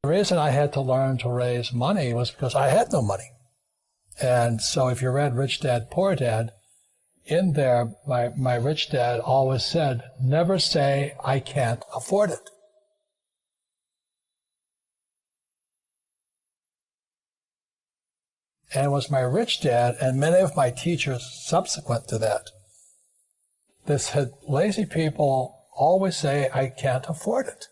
The reason I had to learn to raise money was because I had no money. And so if you read Rich Dad, Poor Dad, in there, my rich dad always said, never say, I can't afford it. And it was my rich dad and many of my teachers subsequent to that. They said, lazy people always say, I can't afford it.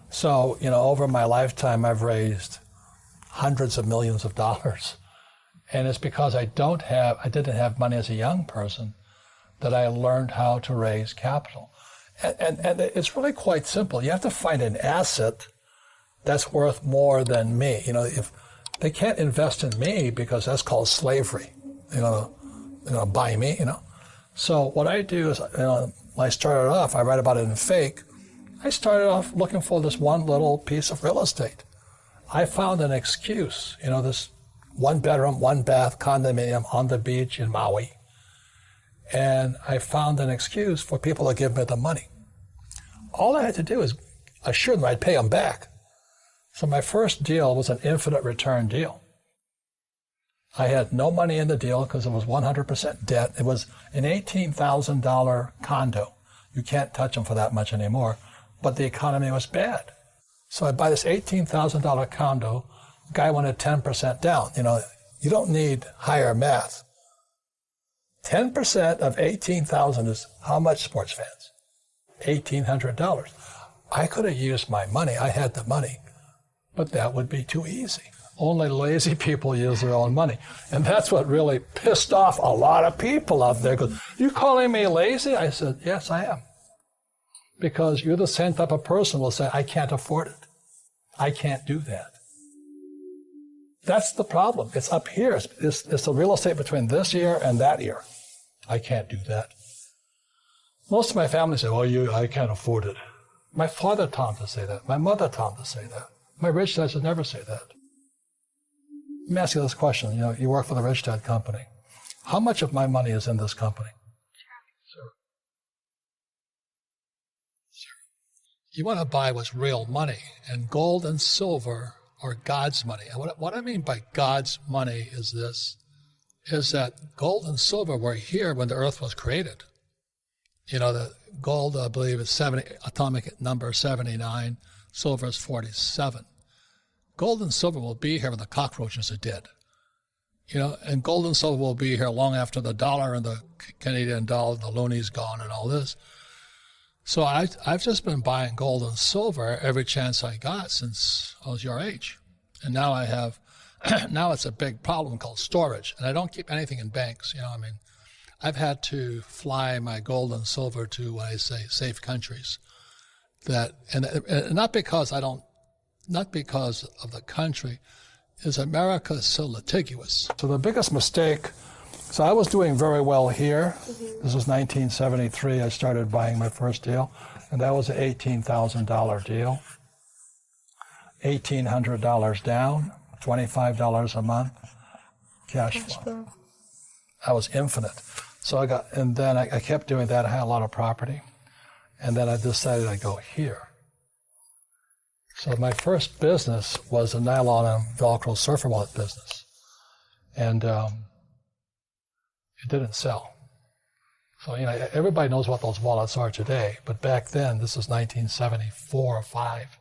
So, over my lifetime, I've raised hundreds of millions of dollars. And it's because I didn't have money as a young person that I learned how to raise capital. And it's really quite simple. You have to find an asset that's worth more than me. If they can't invest in me because that's called slavery, buy me, So what I do is, when I started off, I write about it in Fake. I started off looking for this one little piece of real estate. I found an excuse, this one bedroom, one bath condominium on the beach in Maui. And I found an excuse for people to give me the money. All I had to do is assure them I'd pay them back. So my first deal was an infinite return deal. I had no money in the deal because it was 100% debt. It was an $18,000 condo. You can't touch them for that much anymore. But the economy was bad. So I buy this $18,000 condo. The guy wanted 10% down. You don't need higher math. 10% of $18,000 is how much, sports fans? $1,800. I could have used my money. I had the money. But that would be too easy. Only lazy people use their own money. And that's what really pissed off a lot of people out there. Because, you calling me lazy? I said, yes, I am. Because you're the same type of person who will say, I can't afford it. I can't do that. That's the problem. It's up here. It's the real estate between this year and that year. I can't do that. Most of my family say, I can't afford it. My father taught him to say that. My mother taught him to say that. My rich dad should never say that. Let me ask you this question. You work for the Rich Dad Company. How much of my money is in this company? You want to buy what's real money, and gold and silver are God's money. And what I mean by God's money is that gold and silver were here when the earth was created. The gold, I believe, is atomic number 79, silver is 47. Gold and silver will be here when the cockroaches are dead. And gold and silver will be here long after the dollar and the Canadian dollar, the loony's gone and all this. So I've just been buying gold and silver every chance I got since I was your age. And now I have, now it's a big problem called storage. And I don't keep anything in banks, I've had to fly my gold and silver to, what I say, safe countries. And not because of the country, is America so litigious. So the biggest mistake, so I was doing very well here. This was 1973. I started buying my first deal, and that was an $18,000 deal. $1,800 down, $25 a month, cash flow. That was infinite. So then I kept doing that. I had a lot of property, and then I decided I'd go here. So my first business was a nylon and Velcro surfer wallet business, and it didn't sell. So everybody knows what those wallets are today, but back then, this was 1974 or 5.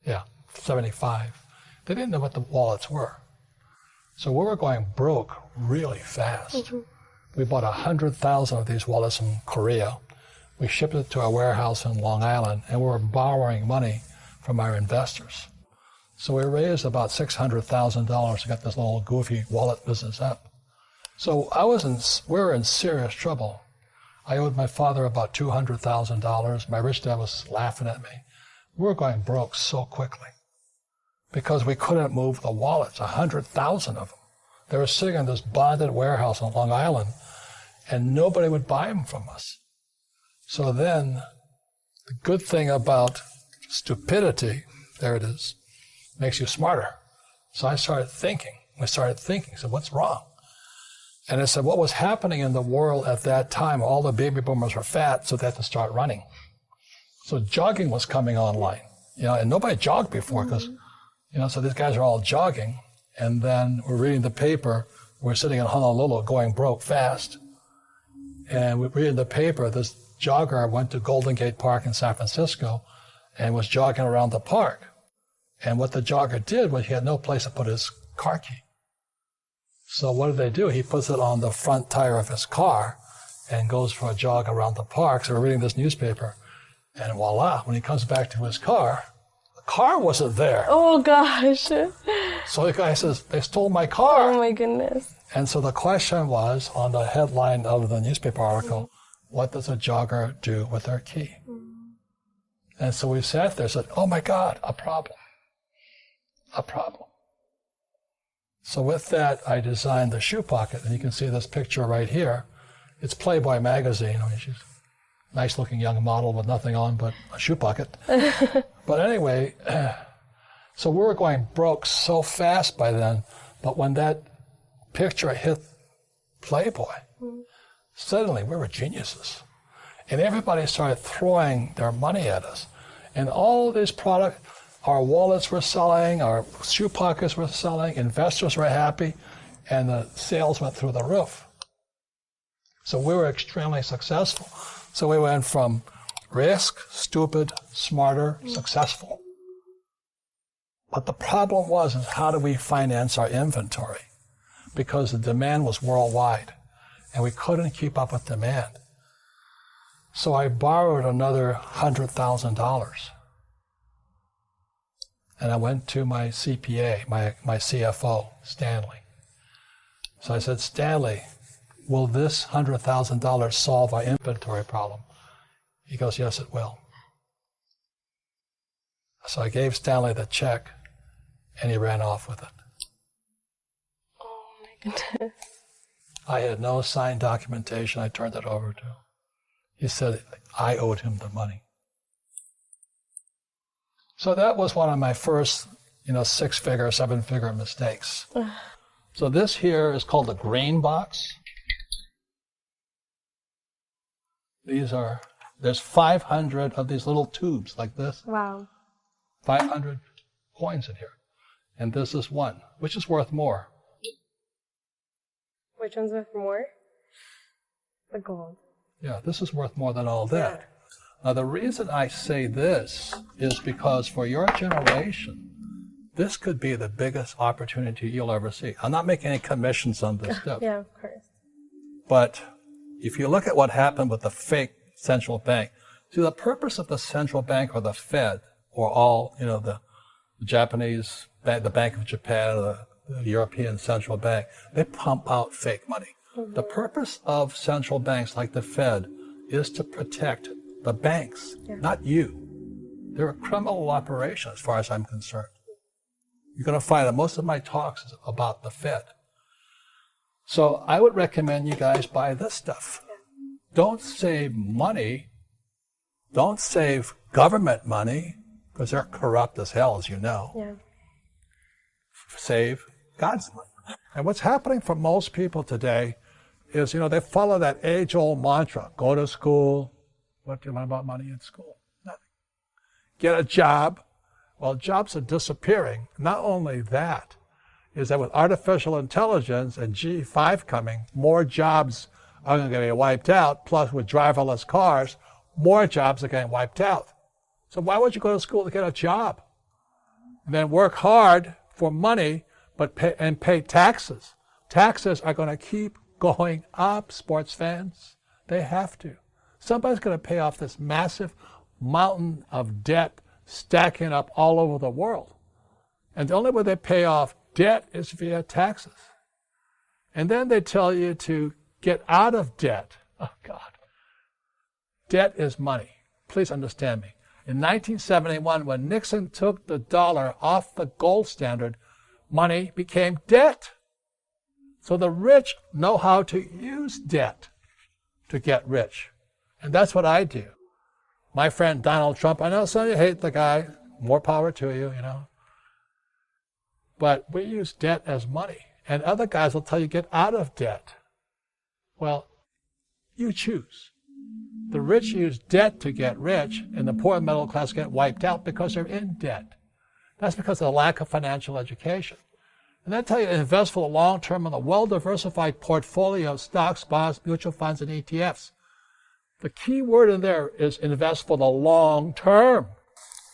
Yeah, 75. They didn't know what the wallets were. So we were going broke really fast. We bought 100,000 of these wallets from Korea. We shipped it to our warehouse in Long Island, and we were borrowing money from our investors. So we raised about $600,000 to get this little goofy wallet business up. So we were in serious trouble. I owed my father about $200,000. My rich dad was laughing at me. We were going broke so quickly because we couldn't move the wallets, 100,000 of them. They were sitting in this bonded warehouse on Long Island, and nobody would buy them from us. So then, the good thing about stupidity, there it is, makes you smarter. So I started thinking, so what's wrong? And I said, what was happening in the world at that time? All the baby boomers were fat, so they had to start running. So jogging was coming online, and nobody jogged before because, so these guys are all jogging. And then we're reading the paper. We're sitting in Honolulu going broke fast. And we're reading the paper. This jogger went to Golden Gate Park in San Francisco and was jogging around the park. And what the jogger did was he had no place to put his car key. So what did they do? He puts it on the front tire of his car and goes for a jog around the park. So we're reading this newspaper. And voila, when he comes back to his car, the car wasn't there. Oh, gosh. So the guy says, they stole my car. Oh, my goodness. And so the question was, on the headline of the newspaper article, what does a jogger do with their key? And so we sat there and said, oh, my God, a problem. A problem. So with that, I designed the shoe pocket. And you can see this picture right here. It's Playboy magazine. I mean, she's a nice-looking young model with nothing on but a shoe pocket. But anyway, so we were going broke so fast by then. But when that picture hit Playboy, suddenly we were geniuses. And everybody started throwing their money at us. And all these products, our wallets were selling, our shoe pockets were selling, investors were happy, and the sales went through the roof. So we were extremely successful. So we went from risk, stupid, smarter, successful. But the problem was, is how do we finance our inventory? Because the demand was worldwide, and we couldn't keep up with demand. So I borrowed another $100,000. And I went to my CPA, my CFO, Stanley. So I said, Stanley, will this $100,000 solve our inventory problem? He goes, yes, it will. So I gave Stanley the check, and he ran off with it. Oh, my goodness. I had no signed documentation. I turned it over to him. He said I owed him the money. So that was one of my first, 6-figure, 7-figure mistakes. So this here is called a green box. There's 500 of these little tubes like this. Wow. 500 coins in here. And this is one, which is worth more. Which one's worth more? The gold. Yeah, this is worth more than all that. Yeah. Now, the reason I say this is because for your generation, this could be the biggest opportunity you'll ever see. I'm not making any commissions on this stuff. Yeah, of course. But if you look at what happened with the fake central bank, see, the purpose of the central bank or the Fed or all, the Japanese, the Bank of Japan, or the European Central Bank, they pump out fake money. Mm-hmm. The purpose of central banks like the Fed is to protect the banks, not you. They're a criminal operation as far as I'm concerned. You're going to find that most of my talks is about the Fed. So I would recommend you guys buy this stuff. Don't save money. Don't save government money, because they're corrupt as hell, as you know. Yeah. Save God's money. And what's happening for most people today is, they follow that age-old mantra. Go to school. What do you learn about money in school? Nothing. Get a job. Well, jobs are disappearing. Not only that, is that with artificial intelligence and G5 coming, more jobs are going to get wiped out. Plus, with driverless cars, more jobs are getting wiped out. So why would you go to school to get a job? And then work hard for money, but pay taxes. Taxes are going to keep going up, sports fans. They have to. Somebody's going to pay off this massive mountain of debt stacking up all over the world. And the only way they pay off debt is via taxes. And then they tell you to get out of debt. Oh, God. Debt is money. Please understand me. In 1971, when Nixon took the dollar off the gold standard, money became debt. So the rich know how to use debt to get rich. And that's what I do. My friend Donald Trump, I know some of you hate the guy. More power to you, But we use debt as money. And other guys will tell you get out of debt. Well, you choose. The rich use debt to get rich, and the poor and middle class get wiped out because they're in debt. That's because of the lack of financial education. And I tell you, invest for the long term in a well-diversified portfolio of stocks, bonds, mutual funds, and ETFs. The key word in there is invest for the long term.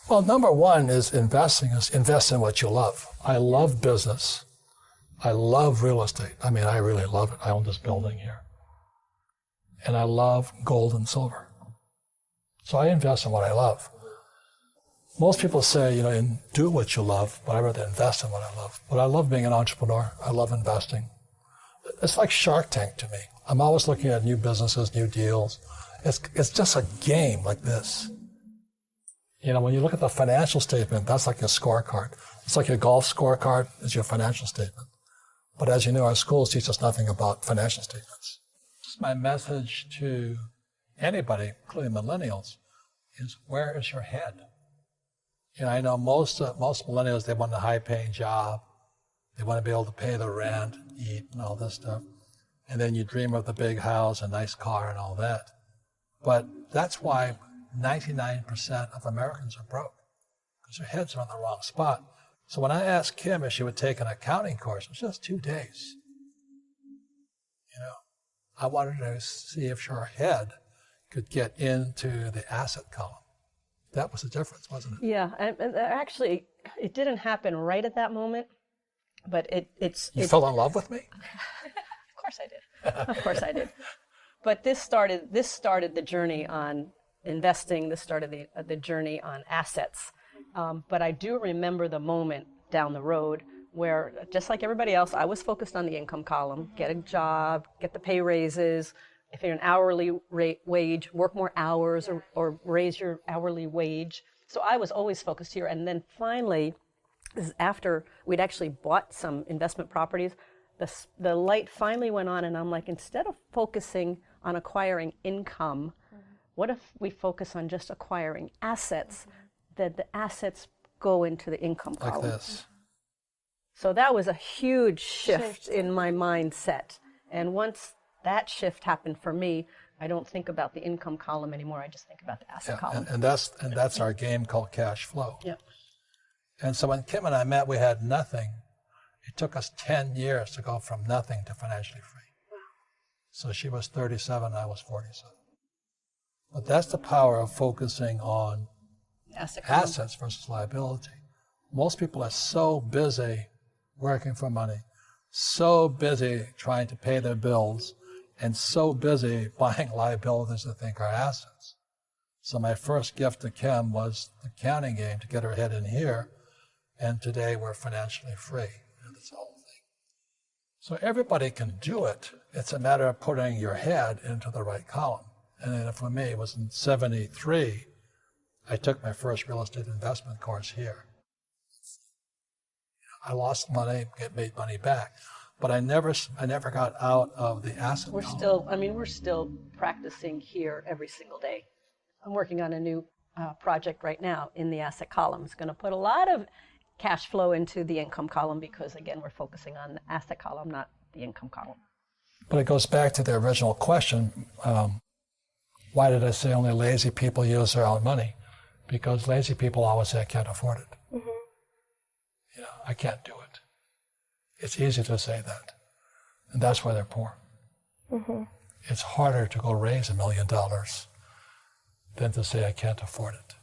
Well, number one is invest in what you love. I love business. I love real estate. I mean, I really love it. I own this building here. And I love gold and silver. So I invest in what I love. Most people say, do what you love, but I rather invest in what I love. But I love being an entrepreneur. I love investing. It's like Shark Tank to me. I'm always looking at new businesses, new deals. It's just a game like this. When you look at the financial statement, that's like your scorecard. It's like your golf scorecard is your financial statement. But as you know, our schools teach us nothing about financial statements. My message to anybody, including millennials, is where is your head? I know most millennials, they want a high-paying job. They want to be able to pay the rent, eat, and all this stuff. And then you dream of the big house, a nice car, and all that. But that's why 99% of Americans are broke, because their heads are in the wrong spot. So when I asked Kim if she would take an accounting course, it was just 2 days. I wanted to see if her head could get into the asset column. That was the difference, wasn't it? Yeah, and actually, it didn't happen right at that moment, but You fell in love with me? Of course I did. Of course I did. But this started the journey on investing. This started the journey on assets. But I do remember the moment down the road where, just like everybody else, I was focused on the income column, get a job, get the pay raises. If you're an hourly wage, work more hours or raise your hourly wage. So I was always focused here. And then finally, this is after we'd actually bought some investment properties, the light finally went on, and I'm like, instead of focusing on acquiring income, what if we focus on just acquiring assets, that the assets go into the income column? Like this. So that was a huge shift in my mindset. And once that shift happened for me, I don't think about the income column anymore. I just think about the asset column. And that's our game called cash flow. Yeah. And so when Kim and I met, we had nothing. It took us 10 years to go from nothing to financially free. Wow. So she was 37, I was 47. But that's the power of focusing on assets versus liability. Most people are so busy working for money, so busy trying to pay their bills, and so busy buying liabilities they think are assets. So my first gift to Kim was the counting game to get her head in here, and today we're financially free. And that's the whole thing. So everybody can do it. It's a matter of putting your head into the right column. And then for me, it was in 73, I took my first real estate investment course here. I lost money, made money back, but I never got out of the asset column. We're still practicing here every single day. I'm working on a new project right now in the asset column. It's going to put a lot of cash flow into the income column because, again, we're focusing on the asset column, not the income column. But it goes back to the original question. Why did I say only lazy people use their own money? Because lazy people always say, I can't afford it. Mm-hmm. I can't do it. It's easy to say that. And that's why they're poor. Mm-hmm. It's harder to go raise $1 million than to say, I can't afford it.